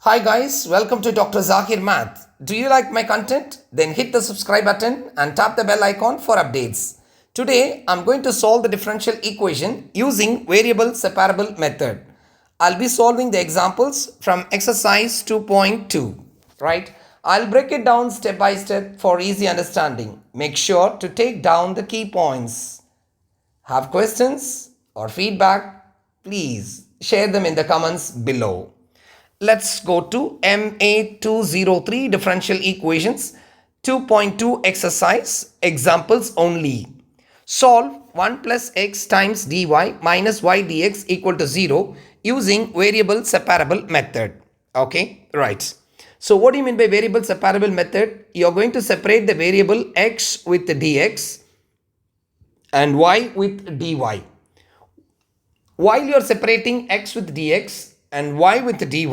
Hi guys, welcome to Dr. Zakir Math. Do you like my content? Then hit the subscribe button and tap the bell icon for updates. Today, I'm going to solve the differential equation using variable separable method. I'll be solving the examples from exercise 2.2, right? I'll break it down step by step for easy understanding. Make sure to take down the key points. Have questions or feedback? Please share them in the comments below. Let's go to MA203 differential equations 2.2 exercise examples only. Solve 1 plus x times dy minus y dx equal to 0 using variable separable method. Okay, right. So what do you mean by variable separable method? You're going to separate the variable x with the dx and y with dy. While you're separating x with dx and y with dy,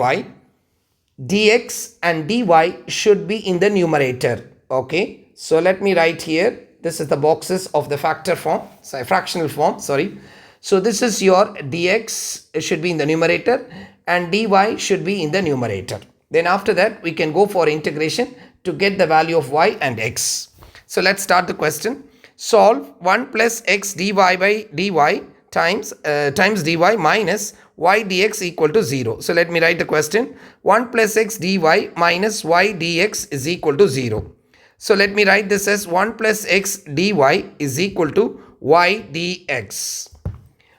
dx and dy should be in the numerator. Okay, so let me write here. This is the boxes of the fractional form. So this is your dx, it should be in the numerator, and dy should be in the numerator. Then after that, we can go for integration to get the value of y and x. So let's start the question. Solve 1 plus x dy by dy times dy minus y dx equal to 0. So let me write the question. 1 plus x dy minus y dx is equal to 0. So let me write this as 1 plus x dy is equal to y dx.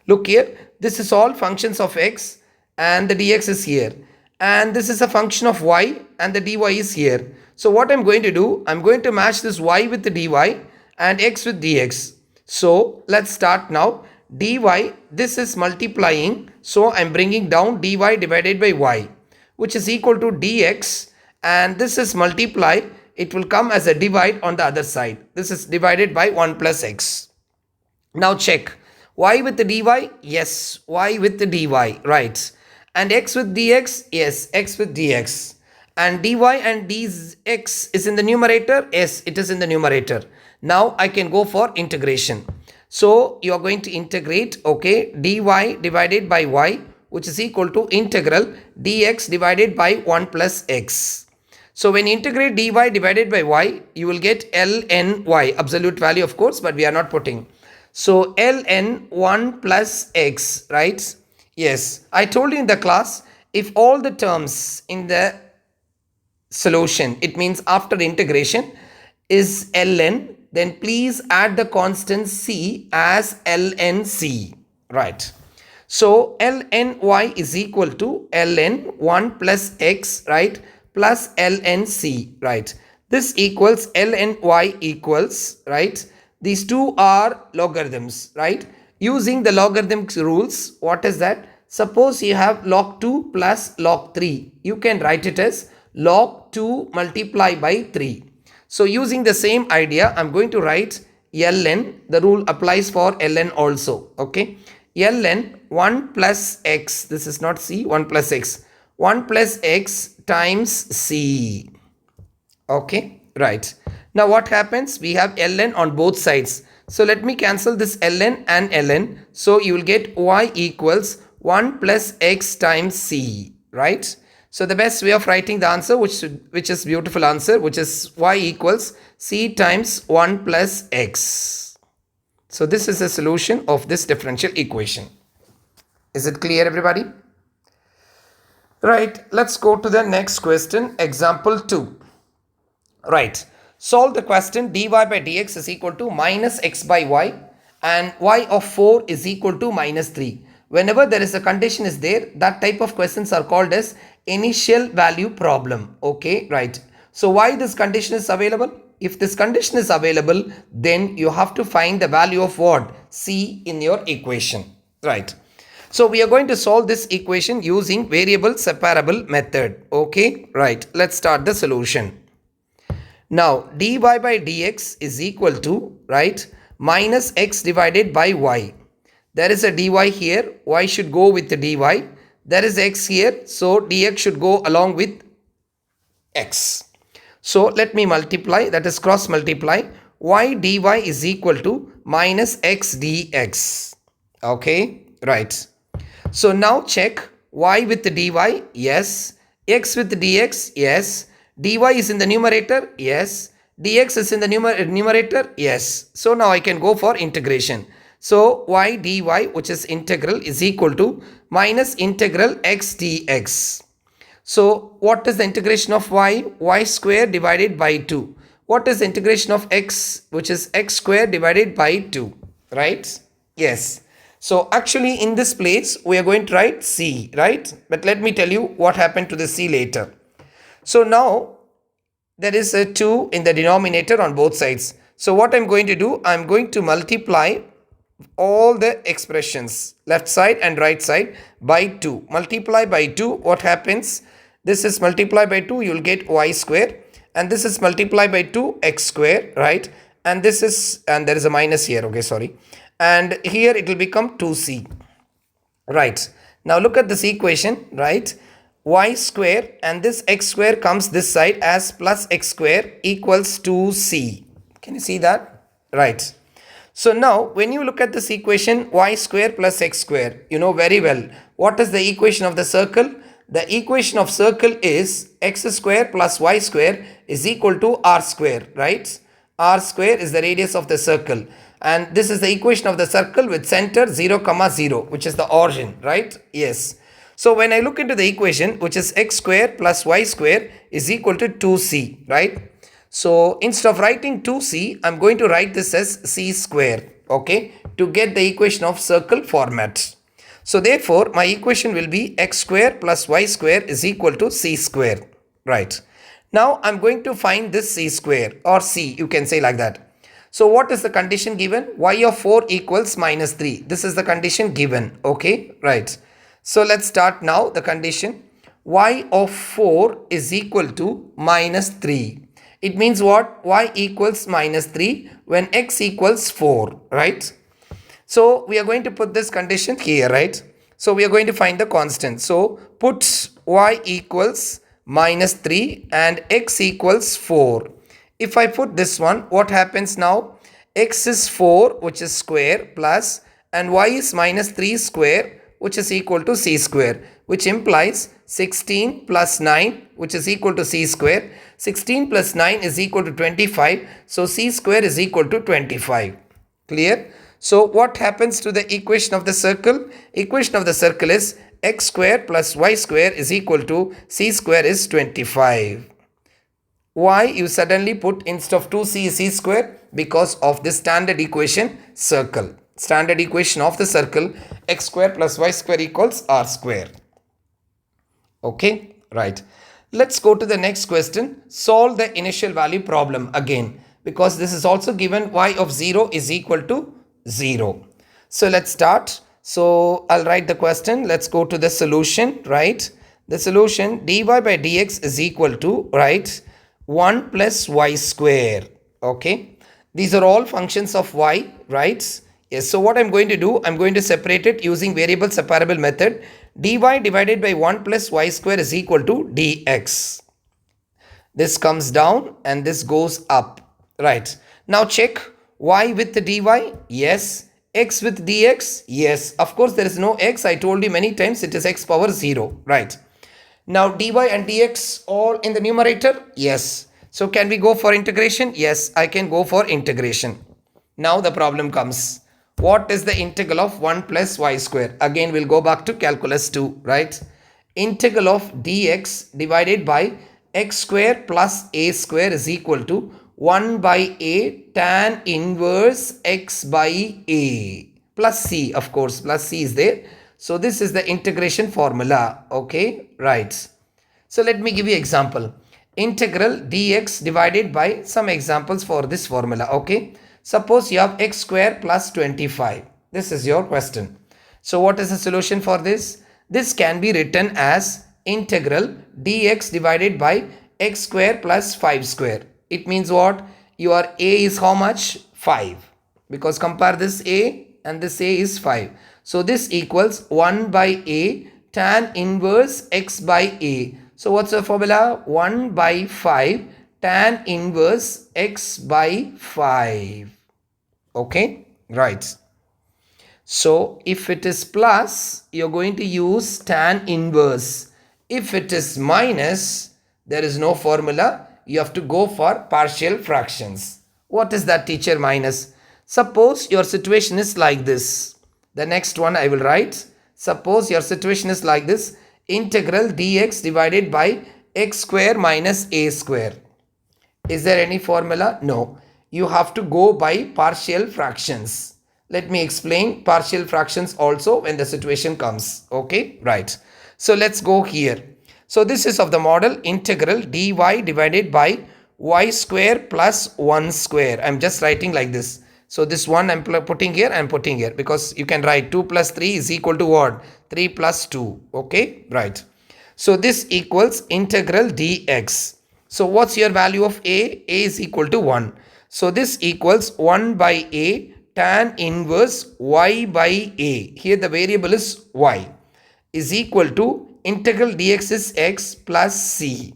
Look here, this is all functions of x and the dx is here. And this is a function of y and the dy is here. So what I'm going to do, I'm going to match this y with the dy and x with dx. So let's start now. Dy, this is multiplying, so I'm bringing down dy divided by y, which is equal to dx, and this is multiply, it will come as a divide on the other side. This is divided by 1 plus x. Now check, y with the dy, yes, y with the dy, right, and x with dx, yes, x with dx, and dy and dx is in the numerator, yes, it is in the numerator. Now I can go for integration. So you are going to integrate, okay, dy divided by y, which is equal to integral dx divided by 1 plus x. So when you integrate dy divided by y, you will get ln y, absolute value of course, but we are not putting. So ln 1 plus x, right? Yes, I told you in the class, if all the terms in the solution, it means after integration, is ln, then please add the constant c as lnc, right? So ln y is equal to ln 1 plus x, right, plus lnc, right? This equals ln y equals, right? These two are logarithms, right? Using the logarithmic rules, what is that? Suppose you have log 2 plus log 3. You can write it as log 2 multiplied by 3. So using the same idea, I'm going to write ln. The rule applies for ln also. Okay. ln 1 plus x. This is not c. 1 plus x. 1 plus x times c. Okay. Right. Now what happens? We have ln on both sides. So let me cancel this ln and ln. So you will get y equals 1 plus x times c. Right. So the best way of writing the answer, which is beautiful answer, which is y equals c times 1 plus x. So this is a solution of this differential equation. Is it clear, everybody? Right, let's go to the next question, example 2. Right, solve the question dy by dx is equal to minus x by y and y of 4 is equal to minus 3. Whenever there is a condition is there, that type of questions are called as initial value problem. Okay, right. So why this condition is available? If this condition is available, then you have to find the value of what? C in your equation, right? So we are going to solve this equation using variable separable method. Okay, right. Let's start the solution. Now dy by dx is equal to, right, minus x divided by y. There is a dy here, y should go with the dy. There is x here, so dx should go along with x. So let me multiply, that is cross multiply. Y dy is equal to minus x dx. Okay, right. So now check y with the dy, yes, x with dx, yes. dy is in the numerator, yes. dx is in the numerator, yes. So now I can go for integration. So y dy, which is integral, is equal to minus integral x dx. So what is the integration of y? Y square divided by 2. What is the integration of x, which is x square divided by 2, right? Yes. So actually in this place we are going to write c, right? But let me tell you what happened to the c later. So now there is a 2 in the denominator on both sides. So what I'm going to do, I'm going to multiply all the expressions left side and right side by 2. Multiply by 2, what happens? This is multiply by 2, you will get y square, and this is multiply by 2 x square, right? And this is, and there is a minus here, okay, sorry. And here it will become 2c, right? Now look at this equation, right? Y square and this x square comes this side as plus x square equals 2c. Can you see that? Right. So now when you look at this equation, y square plus x square, you know very well what is the equation of the circle. The equation of circle is x square plus y square is equal to r square, right? R square is the radius of the circle, and this is the equation of the circle with center 0, 0, which is the origin, right? Yes. So when I look into the equation, which is x square plus y square is equal to 2c, right? So instead of writing 2c, I'm going to write this as c square, okay, to get the equation of circle format. So therefore my equation will be x square plus y square is equal to c square, right? Now I'm going to find this c square, or c, you can say like that. So what is the condition given? Y of 4 equals minus 3. This is the condition given, okay, right? So let's start now the condition. Y of 4 is equal to minus 3. It means what? Y equals minus 3 when x equals 4, right? So we are going to put this condition here, right? So we are going to find the constant. So put y equals minus 3 and x equals 4. If I put this one, what happens now? X is 4, which is square, plus, and y is minus 3 square, which is equal to c square, which implies 16 plus 9, which is equal to c square. 16 plus 9 is equal to 25. So c square is equal to 25. Clear? So what happens to the equation of the circle? Equation of the circle is x square plus y square is equal to c square is 25. Why you suddenly put instead of 2c c square? Because of the standard equation circle. Standard equation of the circle, x square plus y square equals r square. Okay, right. Let's go to the next question. Solve the initial value problem again, because this is also given y of 0 is equal to 0. So let's start. So I'll write the question. Let's go to the solution, right? The solution dy by dx is equal to, right, 1 plus y square. Okay. These are all functions of y, right? Yes. So what I'm going to do, I'm going to separate it using variable separable method. Dy divided by 1 plus y square is equal to dx. This comes down and this goes up, right? Now check y with the dy, yes. X with dx, yes. Of course there is no x, I told you many times it is x power 0, right? Now dy and dx all in the numerator, yes. So can we go for integration? Yes, I can go for integration. Now the problem comes. What is the integral of 1 plus y square? Again we'll go back to calculus 2, right? Integral of dx divided by x square plus a square is equal to 1 by a tan inverse x by a plus c, of course, plus c is there. So this is the integration formula, okay, right? So let me give you example. Integral dx divided by some examples for this formula, okay? Suppose you have x square plus 25. This is your question. So what is the solution for this? This can be written as integral dx divided by x square plus 5 square. It means what? Your a is how much? 5. Because compare this a and this a is 5. So this equals 1 by a tan inverse x by a. So what's the formula? 1 by 5 tan inverse x by 5. Okay, right. So if it is plus, you're going to use tan inverse. If it is minus, there is no formula. You have to go for partial fractions. What is that, teacher? Minus. Suppose your situation is like this. The next one I will write. Suppose your situation is like this. Integral dx divided by x square minus a square. Is there any formula? No. You have to go by partial fractions. Let me explain partial fractions also when the situation comes. Okay, right. So let's go here. So this is of the model integral dy divided by y square plus 1 square. I'm just writing like this. So this one I'm putting here, I'm putting here because you can write 2 plus 3 is equal to what? 3 plus 2. Okay, right. So this equals integral dx. So what's your value of a? A is equal to 1. So this equals 1 by a tan inverse y by a. Here the variable is y is equal to integral dx is x plus c.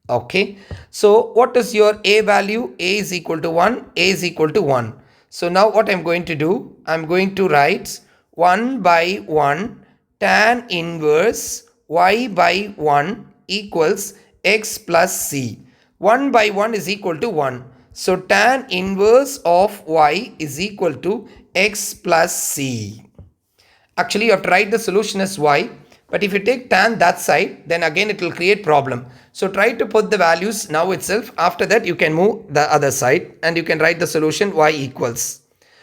Okay. So what is your a value? A is equal to 1. A is equal to 1. So now what I'm going to do? I'm going to write 1 by 1 tan inverse y by 1 equals x plus c. 1 by 1 is equal to 1. So tan inverse of y is equal to x plus c. Actually, you have to write the solution as y. But if you take tan that side, then again it will create problem. So try to put the values now itself. After that, you can move the other side and you can write the solution y equals.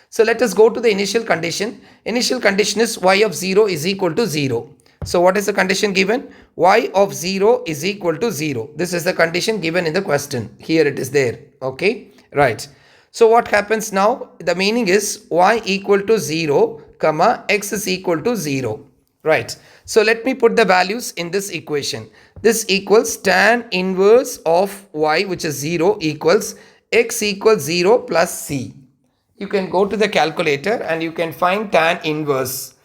So let us go to the initial condition. Initial condition is y of 0 is equal to 0. So what is the condition given? Y of 0 is equal to 0. This is the condition given in the question. Here it is there. Okay, right. So what happens now? The meaning is y equal to 0, comma x is equal to 0. Right. So let me put the values in this equation. This equals tan inverse of y, which is 0, equals x equals 0 plus c. You can go to the calculator and you can find tan inverse.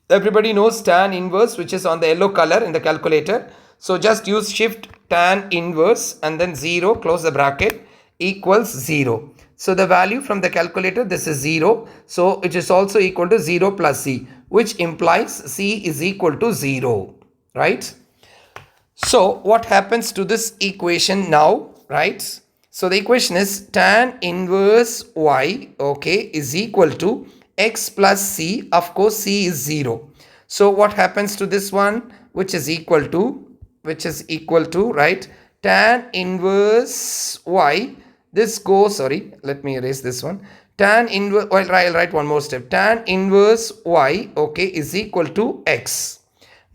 Everybody knows tan inverse, which is on the yellow color in the calculator. So just use shift tan inverse and then 0, close the bracket, equals 0. So the value from the calculator, this is 0. So it is also equal to 0 plus c, which implies c is equal to 0, right? So what happens to this equation now, right? So the equation is tan inverse y, okay, is equal to x plus c. Of course, c is 0. So what happens to this one, which is equal to, right? Tan inverse y. This goes, sorry, let me erase this one. Tan inverse, well, I'll write one more step. Tan inverse y, okay, is equal to x.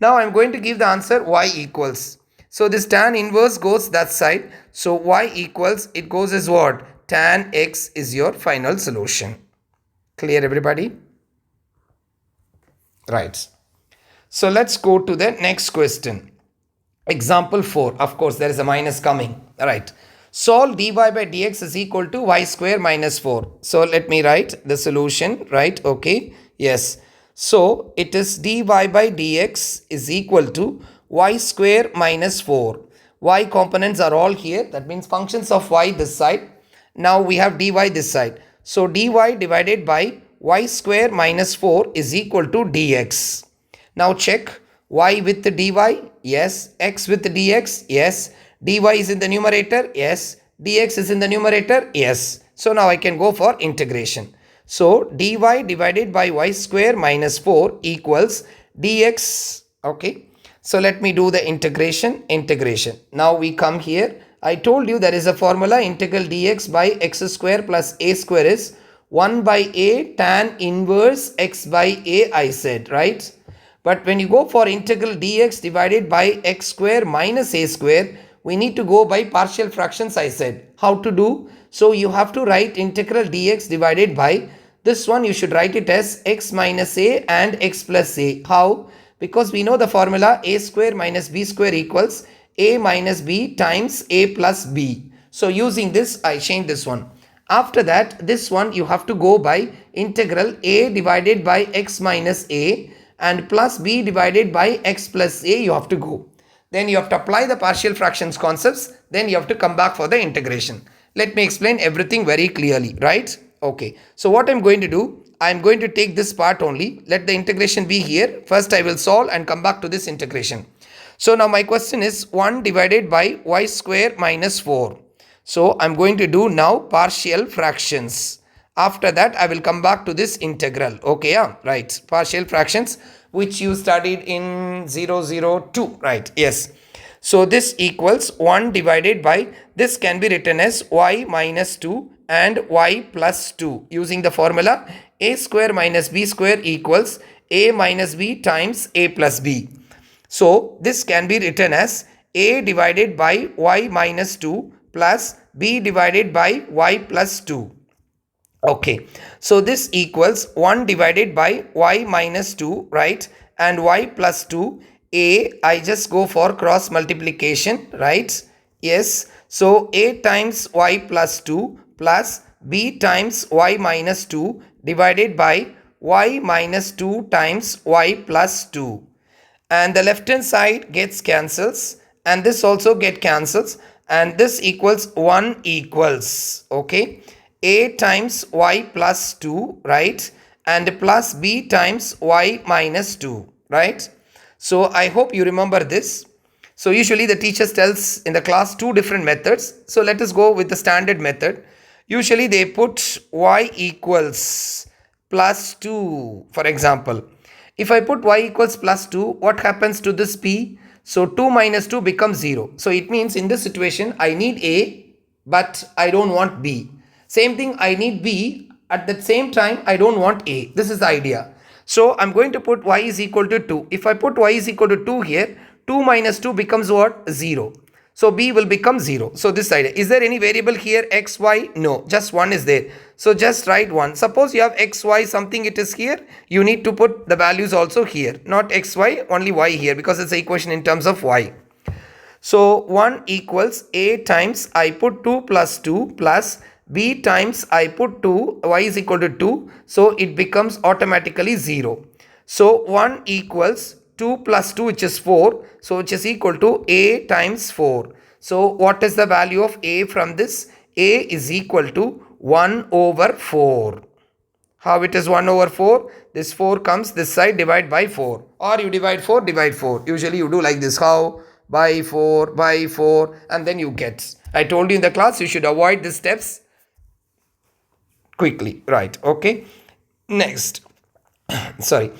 Now I'm going to give the answer y equals. So this tan inverse goes that side. So y equals, it goes as what? Tan x is your final solution. Clear, everybody? Right. So let's go to the next question. Example 4. Of course, there is a minus coming. All right. Solve dy by dx is equal to y square minus 4. So let me write the solution, right? Okay. Yes. So it is dy by dx is equal to y square minus 4. Y components are all here. That means functions of y this side. Now we have dy this side. So dy divided by y square minus 4 is equal to dx. Now check y with the dy. Yes. X with the dx. Yes. Dy is in the numerator. Yes. Dx is in the numerator. Yes. So now I can go for integration. So dy divided by y square minus 4 equals dx. Okay. So let me do the integration. Now we come here. I told you there is a formula, integral dx by x square plus a square is 1 by a tan inverse x by a, I said, right? But when you go for integral dx divided by x square minus a square, we need to go by partial fractions, I said. How to do? So you have to write integral dx divided by, this one you should write it as x minus a and x plus a. How? Because we know the formula a square minus b square equals a minus b times a plus b. So using this, I change this one. After that, this one you have to go by integral a divided by x minus a and plus b divided by x plus a you have to go. Then you have to apply the partial fractions concepts. Then you have to come back for the integration. Let me explain everything very clearly, right? Okay. So what I'm going to do, I'm going to take this part only. Let the integration be here. First I will solve and come back to this integration. So now my question is 1 divided by y square minus 4. So I'm going to do now partial fractions. After that, I will come back to this integral. Okay, yeah, right. Partial fractions, which you studied in 002, right? Yes. So this equals 1 divided by, this can be written as y minus 2 and y plus 2 using the formula a square minus b square equals a minus b times a plus b. So this can be written as a divided by y minus 2 plus b divided by y plus 2. Okay, so this equals 1 divided by y minus 2, right? And y plus 2. I just go for cross multiplication, right? Yes, so a times y plus 2 plus b times y minus 2 divided by y minus 2 times y plus 2, and the left hand side gets cancels and this also get cancels, and this equals 1 equals, okay, a times y plus 2, right, and plus b times y minus 2, right? So I hope you remember this. So usually the teacher tells in the class two different methods. So let us go with the standard method. Usually they put y equals plus 2, for example. If I put y equals plus 2, what happens to this p? So 2 minus 2 becomes 0. So it means in this situation, I need a, but I don't want b. Same thing, I need b. At the same time, I don't want a. This is the idea. So I'm going to put y is equal to 2. If I put y is equal to 2 here, 2 minus 2 becomes what? 0. So b will become 0. So this idea. Is there any variable here x, y? No, just 1 is there. So just write 1. Suppose you have x, y, something it is here. You need to put the values also here. Not x, y, only y here because it's an equation in terms of y. So 1 equals a times I put 2 plus 2 plus b times I put 2, y is equal to 2. So it becomes automatically 0. So 1 equals 2 plus 2, which is 4. So which is equal to a times 4. So what is the value of a from this? A is equal to 1 over 4. How it is 1 over 4? This 4 comes this side, divide by 4. Or you divide 4, divide 4. Usually you do like this. How? By 4, and then you get. I told you in the class you should avoid these steps quickly. Right. Okay. Next. Sorry.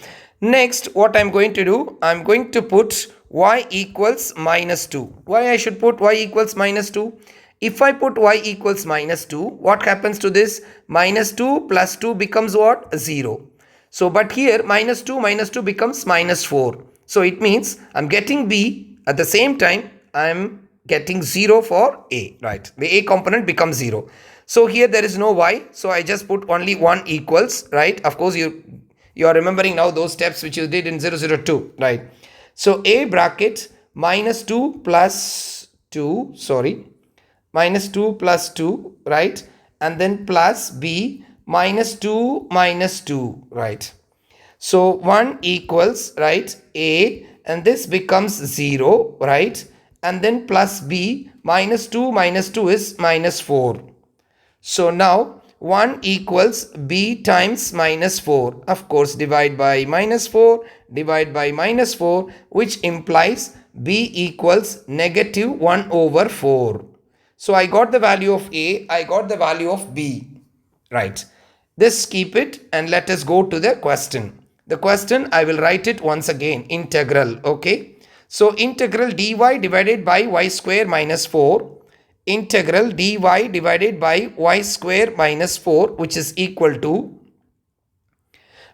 Next, what I'm going to do, I'm going to put y equals minus 2. Why I should put y equals minus 2? If I put y equals minus 2, what happens to this? Minus 2 plus 2 becomes what? 0. So, but here minus 2 becomes minus 4. So, it means I'm getting b, at the same time I'm getting 0 for a, right? The a component becomes 0. So, here there is no y. So, I just put only 1 equals, right? Of course, you are remembering now those steps which you did in 002, right? So, a bracket minus 2 plus 2, sorry, minus 2 plus 2, right? And then plus b minus 2 minus 2, right? So 1 equals, right, a, and this becomes 0, right? And then plus b minus 2 is minus 4. So now 1 equals b times minus 4. Of course, divide by minus 4, divide by minus 4, which implies b equals negative 1 over 4. So I got the value of a, I got the value of b, right? This keep it and let us go to the question. The question, I will write it once again, integral, okay? So integral dy divided by y square minus 4, integral dy divided by y square minus 4, which is equal to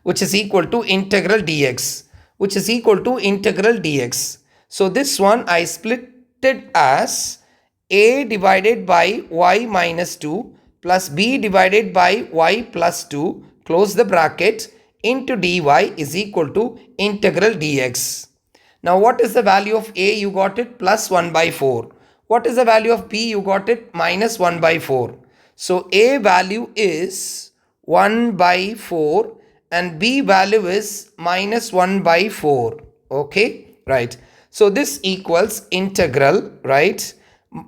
integral dx, which is equal to integral dx. So this one I split it as a divided by y minus 2 plus b divided by y plus 2, close the bracket, into dy is equal to integral dx. Now what is the value of a? You got it plus 1 by 4. What is the value of b? You got it minus 1 by 4. So a value is 1 by 4 and b value is minus 1 by 4. Okay, right. So this equals integral, right,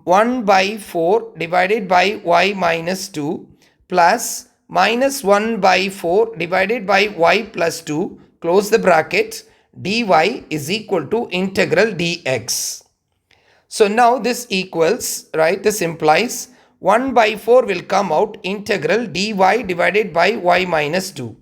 1 by 4 divided by y minus 2 plus minus 1 by 4 divided by y plus 2, close the bracket, dy is equal to integral dx. So now this equals, right, this implies 1 by 4 will come out integral dy divided by y minus 2.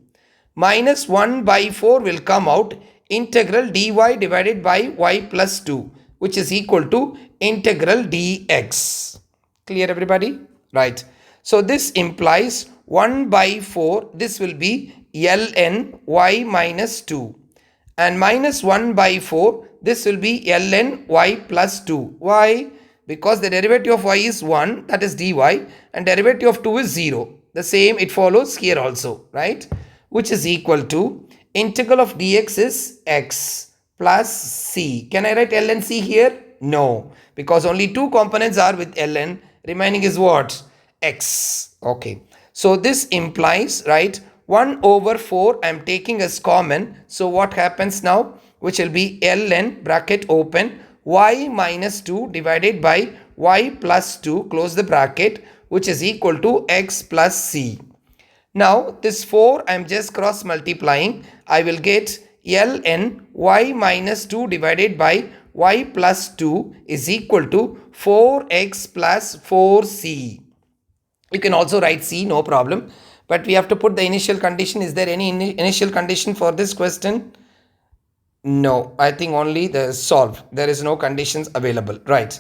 Minus 1 by 4 will come out integral dy divided by y plus 2, which is equal to integral dx. Clear everybody? Right. So this implies 1 by 4, this will be ln y minus 2. And minus 1 by 4, this will be ln y plus 2. Why? Because the derivative of y is 1, that is dy, and derivative of 2 is 0. The same it follows here also, right? Which is equal to integral of dx is x plus c. Can I write ln c here? No, because only two components are with ln. Remaining is what? X. Okay. So this implies, right, 1 over 4 I am taking as common. So what happens now? Which will be ln bracket open y minus 2 divided by y plus 2 close the bracket, which is equal to x plus c. Now this 4 I am just cross multiplying. I will get ln y minus 2 divided by y plus 2 is equal to 4x plus 4c. You can also write c, no problem. But we have to put the initial condition. Is there any initial condition for this question? No, I think only the solve. There is no conditions available, right?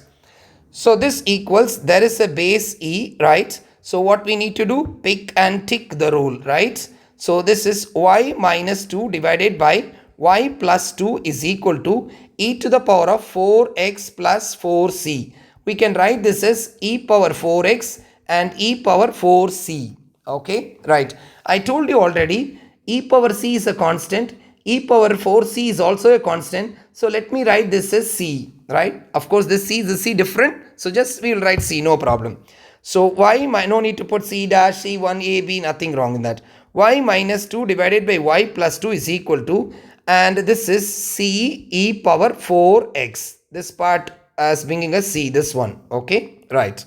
So this equals, there is a base e, right? So what we need to do? Pick and tick the rule, right? So this is y minus 2 divided by y plus 2 is equal to e to the power of 4x plus 4c. We can write this as e power 4x and e power 4c. Okay, right. I told you already, e power c is a constant. E power 4c is also a constant. So let me write this as c, right? Of course, this c is the c different. So just we will write c, no problem. So y, no need to put c dash, c1, a, b, nothing wrong in that. Y minus 2 divided by y plus 2 is equal to, and this is c e power 4x. This part as bringing a c, this one. Okay, right.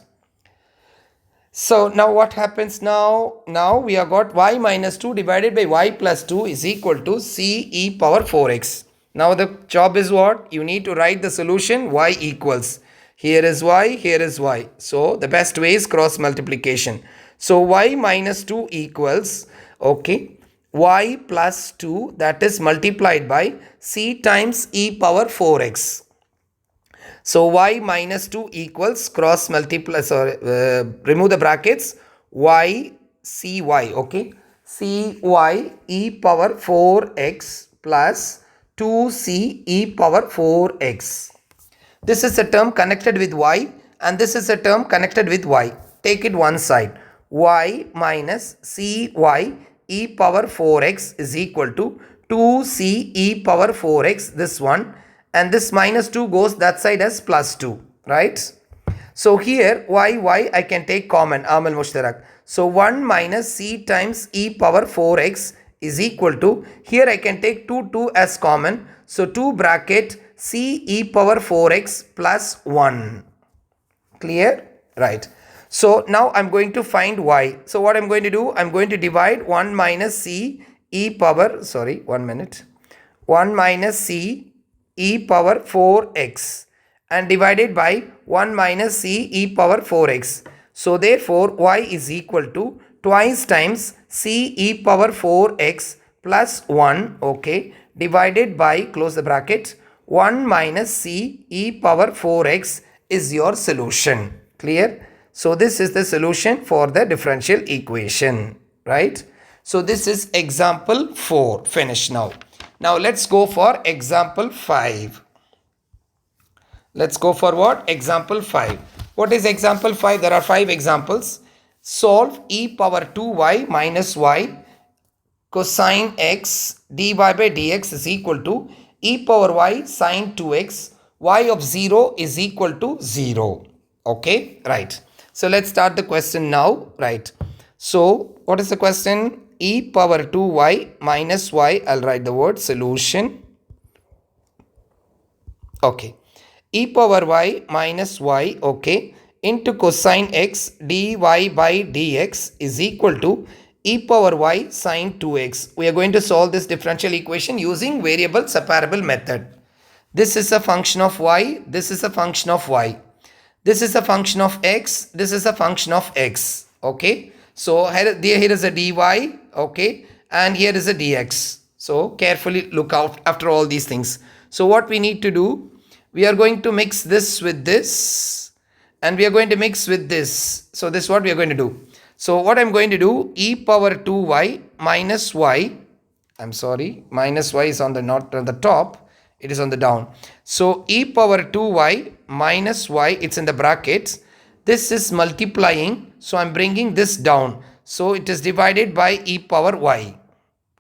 So now what happens now? Now we have got y minus 2 divided by y plus 2 is equal to c e power 4x. Now the job is what? You need to write the solution y equals. Here is y, here is y. So the best way is cross multiplication. So y minus 2 equals, okay, y plus 2, that is multiplied by c times e power 4x. So y minus 2 equals cross multiply, sorry, remove the brackets, y cy, okay, cy e power 4x plus 2c e power 4x. This is a term connected with y and this is a term connected with y. Take it one side. Y minus cy e power 4x is equal to 2c e power 4x, this one. And this minus 2 goes that side as plus 2, right? So here y I can take common, amal mushtarak. So 1 minus c times e power 4x is equal to, here I can take 2 as common. So 2 bracket c e power 4x plus 1. Clear? Right. So now I'm going to find y. So what I'm going to do? I'm going to divide 1 minus c e power, sorry, 1 minute. 1 minus c e power 4x and divided by 1 minus c e power 4x. So therefore y is equal to twice times c e power 4x plus 1, okay, divided by, close the bracket, 1 minus c e power 4x is your solution. Clear? So this is the solution for the differential equation, right? So this is example 4, finished now. Now let's go for example 5. Let's go for what? Example 5. What is example 5? There are 5 examples. Solve e power 2y minus y cosine x dy by dx is equal to e power y sine 2x, y of 0 is equal to 0. Okay, right. So let's start the question now, right? So what is the question? E power 2y minus y, I'll write the word solution. Okay. E power y minus y, okay, into cosine x dy by dx is equal to e power y sine 2x. We are going to solve this differential equation using variable separable method. This is a function of y, this is a function of y. This is a function of x, this is a function of x. Okay, so here is a dy, okay, and here is a dx. So carefully look out after all these things. So what we need to do, we are going to mix this with this, and we are going to mix with this. So this is what we are going to do. So what I'm going to do, e power 2y minus y, I'm sorry, minus y is on the not on the top, it is on the down. So e power 2y minus y, it's in the brackets. This is multiplying, so I'm bringing this down. So it is divided by e power y.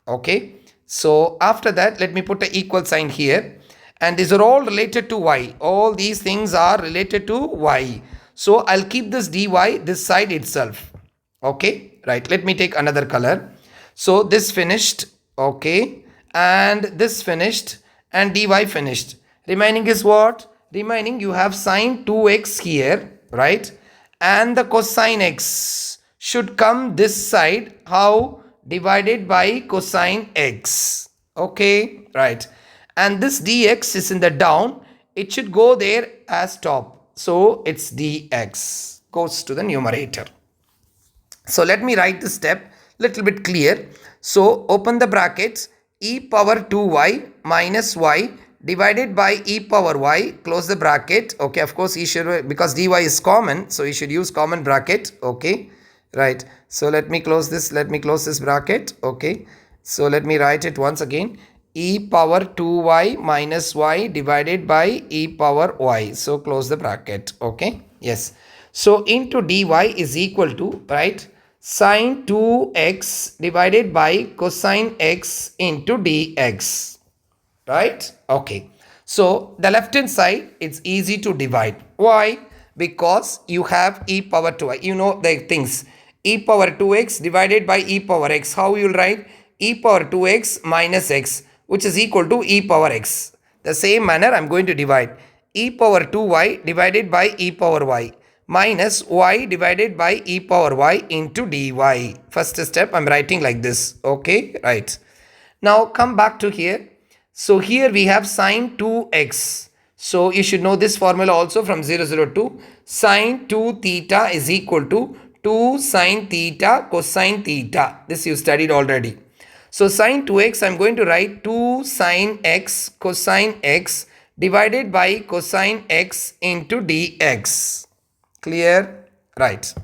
Okay. So after that, let me put an equal sign here. And these are all related to y. All these things are related to y. So I'll keep this dy this side itself. Okay. Right. Let me take another color. So this finished. Okay. And this finished. And dy finished. Remaining is what? Remaining you have sine 2x here, right? And the cosine x should come this side. How? Divided by cosine x. Okay, right. And this dx is in the down. It should go there as top. So it's dx goes to the numerator. So let me write this step little bit clear. So open the brackets, e power 2y minus y divided by e power y, close the bracket. Okay, of course you should, because dy is common, so you should use common bracket. Okay, right. So let me close this bracket. Okay, so let me write it once again, e power 2y minus y divided by e power y. So close the bracket. Okay, yes. So into dy is equal to, right, sine 2x divided by cosine x into dx. Right? Okay. So the left hand side, it's easy to divide. Why? Because you have e power 2y. You know the things. E power 2x divided by e power x. How you will write? E power 2x minus x, which is equal to e power x. The same manner I'm going to divide. E power 2y divided by e power y minus y divided by e power y into dy. First step I'm writing like this. Okay, right. Now come back to here. So here we have sine 2x. So you should know this formula also from 002. Sine 2 theta is equal to 2 sine theta cosine theta. This you studied already. So sine 2x, I'm going to write 2 sine x cosine x divided by cosine x into dx. Clear? Right.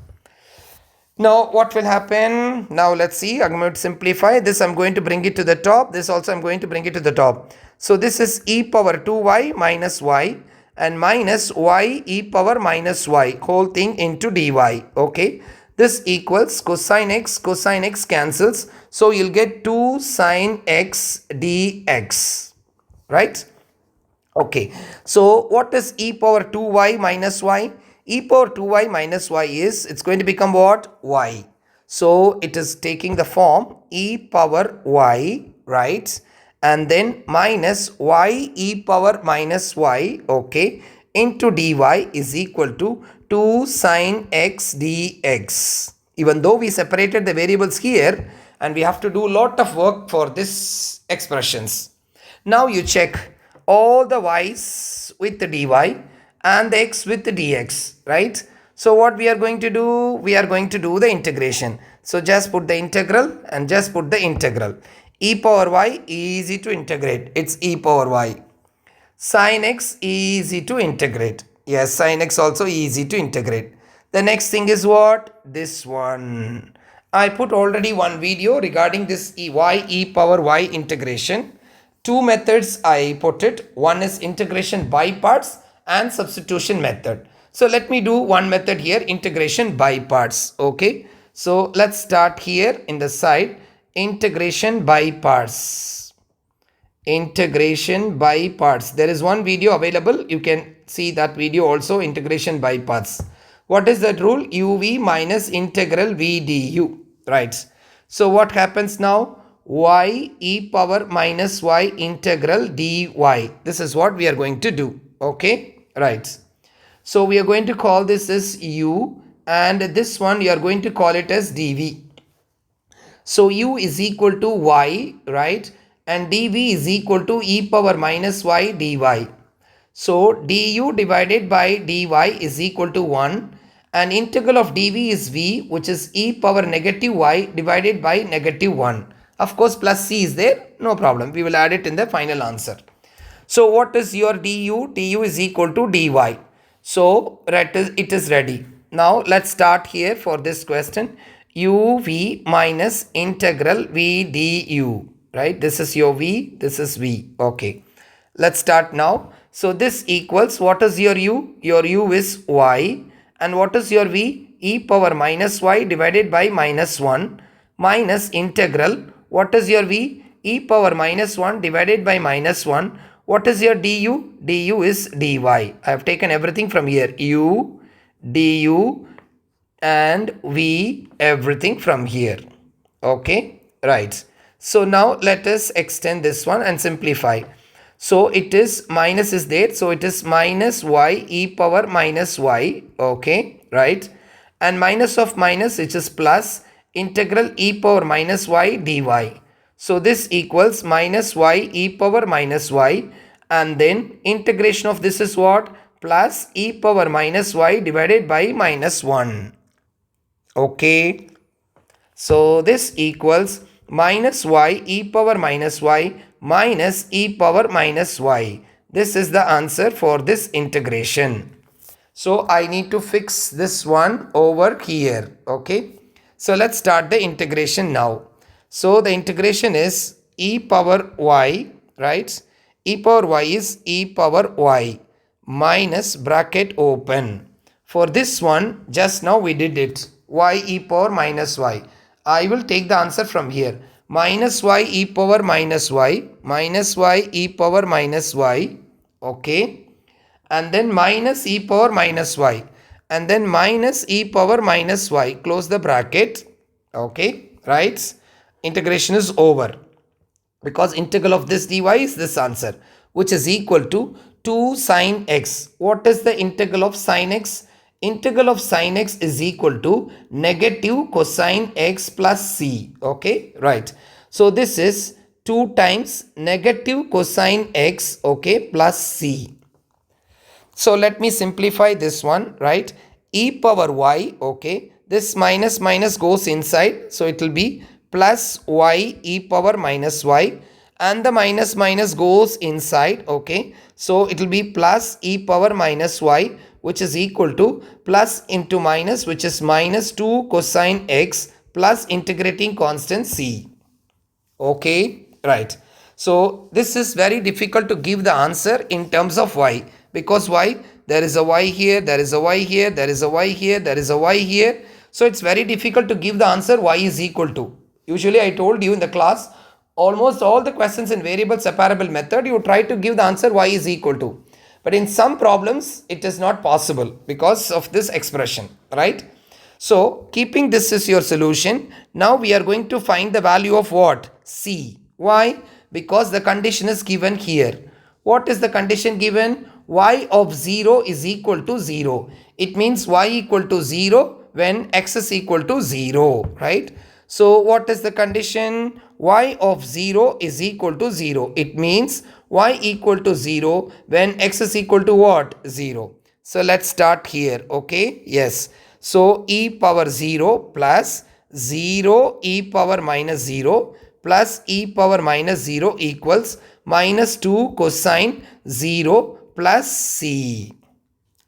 Now what will happen? Now let's see. I'm going to simplify this. I'm going to bring it to the top. This also I'm going to bring it to the top. So this is e power 2y minus y and minus y e power minus y whole thing into dy. Okay. This equals cosine x cancels. So you'll get 2 sine x dx. Right? Okay. So what is e power 2y minus y? E power 2y minus y is, it's going to become what? Y. So it is taking the form e power y, right? And then minus y e power minus y, okay, into dy is equal to 2 sine x dx. Even though we separated the variables here and we have to do a lot of work for this expressions. Now you check all the y's with the dy and the x with the dx, right? So what we are going to do? We are going to do the integration. So just put the integral and just put the integral. E power y, easy to integrate. It's e power y. Sin x, easy to integrate. Yes, sin x also easy to integrate. The next thing is what? This one. I put already one video regarding this y e power y integration. Two methods I put it. One is integration by parts and substitution method. So let me do one method here, integration by parts. Okay. So let's start here in the side, integration by parts. Integration by parts. There is one video available. You can see that video also, integration by parts. What is that rule? uv minus integral v du. Right. So what happens now? Y e power minus y integral dy. This is what we are going to do. Okay. Right. So we are going to call this as u and this one you are going to call it as dv. So u is equal to y, right? And dv is equal to e power minus y dy. So du divided by dy is equal to 1, and integral of dv is v, which is e power negative y divided by negative 1. Of course, plus c is there, no problem. We will add it in the final answer. So what is your du? Du is equal to dy. So it is ready. Now let's start here for this question. uv minus integral v du. Right? This is your v, this is v. Okay. Let's start now. So this equals, what is your u? Your u is y. And what is your v? E power minus y divided by minus 1 minus integral. What is your v? E power minus 1 divided by minus 1. What is your du? Du is dy. I have taken everything from here. U, du and v, everything from here. Okay, right. So now let us extend this one and simplify. So it is minus is there. So it is minus y e power minus y. Okay, right. And minus of minus, which is plus integral e power minus y dy. So this equals minus y e power minus y. And then integration of this is what? Plus e power minus y divided by minus 1. Okay. So this equals minus y e power minus y minus e power minus y. This is the answer for this integration. So I need to fix this one over here. Okay. So let's start the integration now. So the integration is e power y, right? E power y is e power y minus bracket open. For this one, just now we did it. Y e power minus y. I will take the answer from here. Minus y e power minus y. Minus y e power minus y. Okay. And then minus e power minus y. And then minus e power minus y. Close the bracket. Okay. Right. Integration is over. Because integral of this dy is this answer, which is equal to 2 sine x. What is the integral of sine x? Integral of sine x is equal to negative cosine x plus c. Okay, right. So this is 2 times negative cosine x, okay, plus c. So let me simplify this one, right? E power y, okay. This minus minus goes inside. So it will be plus y e power minus y, and the minus minus goes inside. Okay, so it will be plus e power minus y, which is equal to plus into minus, which is minus 2 cosine x plus integrating constant c. Okay, right. So this is very difficult to give the answer in terms of y, because why? There is a y here, there is a y here, there is a y here, there is a y here. So it's very difficult to give the answer y is equal to. Usually I told you in the class, almost all the questions in variable separable method, you try to give the answer y is equal to. But in some problems, it is not possible because of this expression, right? So keeping this is your solution. Now we are going to find the value of what? C. Why? Because the condition is given here. What is the condition given? Y of 0 is equal to 0. It means y equal to 0 when x is equal to 0, right? So what is the condition? Y of 0 is equal to 0. It means y equal to 0 when x is equal to what? 0. So let's start here. Okay. Yes. So e power 0 plus 0 e power minus 0 plus e power minus 0 equals minus 2 cosine 0 plus c.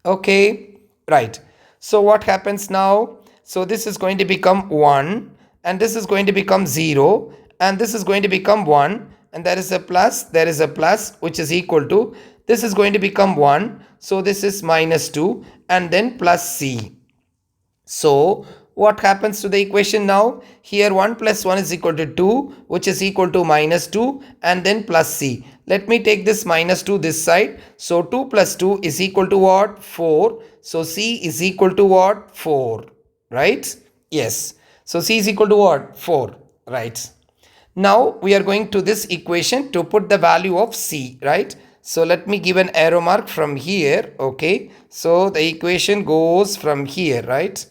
Okay. Right. So what happens now? So this is going to become 1. And this is going to become 0, and this is going to become 1, and there is a plus, which is equal to, this is going to become 1, so this is minus 2, and then plus c. So what happens to the equation now? Here 1 plus 1 is equal to 2, which is equal to minus 2, and then plus c. Let me take this minus 2 this side. So 2 plus 2 is equal to what? 4. So c is equal to what? 4, right? Yes. So c is equal to what? 4, right? Now we are going to this equation to put the value of c, right? So let me give an arrow mark from here, okay? So the equation goes from here, right?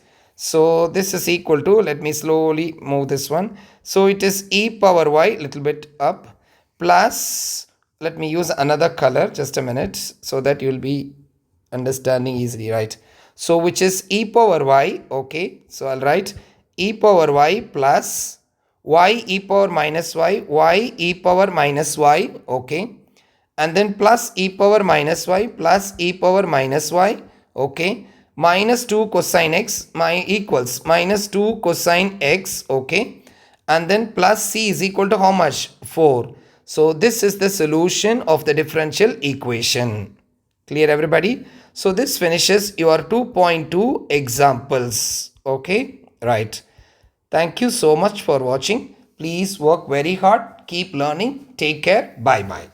So this is equal to, let me slowly move this one. So it is e power y, little bit up, plus, let me use another color, just a minute, so that you will be understanding easily, right? So which is e power y, okay. So I'll write e power y plus y e power minus y e power minus y, okay. And then plus e power minus y plus e power minus y, okay, minus 2 cosine x equals minus 2 cosine x, okay, and then plus c is equal to how much? 4. So this is the solution of the differential equation. Clear, everybody? So this finishes your 2.2 examples, okay, right. Thank you so much for watching. Please work very hard, keep learning, take care, bye bye.